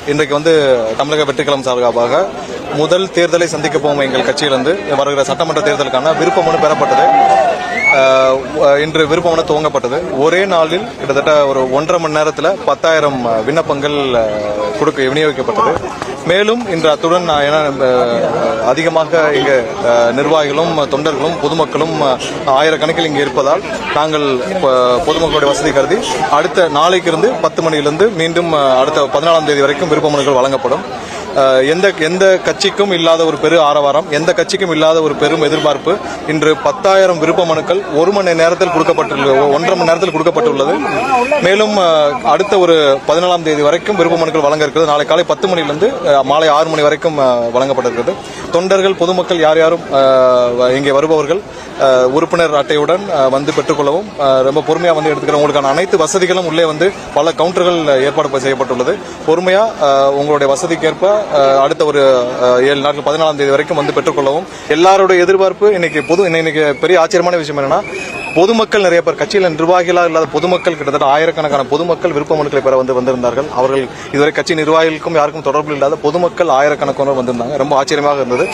இன்றைக்கு தமிழக வெற்றிக்கலம் சார்பாக முதல் தேர்தலை சந்திக்க போகும் எங்கள் கட்சியிலிருந்து வருகிற சட்டமன்ற தேர்தலுக்கான விருப்ப மனு பெறப்பட்டது. இன்று விருப்ப மனு துவங்கப்பட்டது. ஒரே நாளில் கிட்டத்தட்ட ஒரு 1.5 மணி நேரத்தில் 10,000 விண்ணப்பங்கள் விநியோகிக்கப்பட்டது. மேலும் இன்று அத்துடன் அதிகமாக இங்கு நிர்வாகிகளும் தொண்டர்களும் பொதுமக்களும் ஆயிரக்கணக்கில் இங்கு இருப்பதால் நாங்கள் பொதுமக்களுடைய வசதி கருதி அடுத்த நாளைக்கு இருந்து 10 மணியிலிருந்து மீண்டும் அடுத்த 14ஆம் தேதி வரைக்கும் விருப்ப மனுக்கள் வழங்கப்படும். எந்த கட்சிக்கும் இல்லாத ஒரு பெரு ஆரவாரம், எந்த கட்சிக்கும் இல்லாத ஒரு பெரும் எதிர்பார்ப்பு. இன்று 10,000 விருப்ப மனுக்கள் 1 மணி நேரத்தில் கொடுக்கப்பட்டுள்ளது, 1.5 மணி நேரத்தில் கொடுக்கப்பட்டுள்ளது. மேலும் அடுத்த ஒரு 14ஆம் தேதி வரைக்கும் விருப்ப மனுக்கள் வழங்க இருக்கிறது. நாளை காலை 10 மணியிலிருந்து மாலை 6 மணி வரைக்கும் வழங்கப்பட்டிருக்கிறது. தொண்டர்கள் பொதுமக்கள் யாரும் இங்கே வருபவர்கள் உறுப்பினர் அட்டையுடன் பெற்றுக்கொள்ளவும், ரொம்ப பொறுமையாக எடுத்துக்கிறவங்களுக்கான அனைத்து வசதிகளும் உள்ளே பல கவுண்டர்கள் ஏற்பாடு செய்யப்பட்டுள்ளது. பொறுமையா உங்களுடைய வசதிக்கேற்ப அடுத்த ஒரு 7 நாட்கள் 14ஆம் தேதி வரைக்கும் பெற்றுக்கொள்ளவும். எல்லாருடைய எதிர்பார்ப்பு இன்னைக்கு பெரிய ஆச்சரியமான விஷயம் என்னன்னா, பொதுமக்கள் நிறைய பேர், கட்சியில் நிர்வாகிகளாக இல்லாத பொதுமக்கள் கிட்டத்தட்ட ஆயிரக்கணக்கான பொதுமக்கள் விருப்ப மனுக்களை பெற வந்திருந்தார்கள். அவர்கள் இதுவரை கட்சி நிர்வாகிகளுக்கும் யாருக்கும் தொடர்பு இல்லாத பொதுமக்கள் ஆயிரக்கணக்கானோர் வந்திருந்தாங்க. ரொம்ப ஆச்சரியமாக இருந்தது.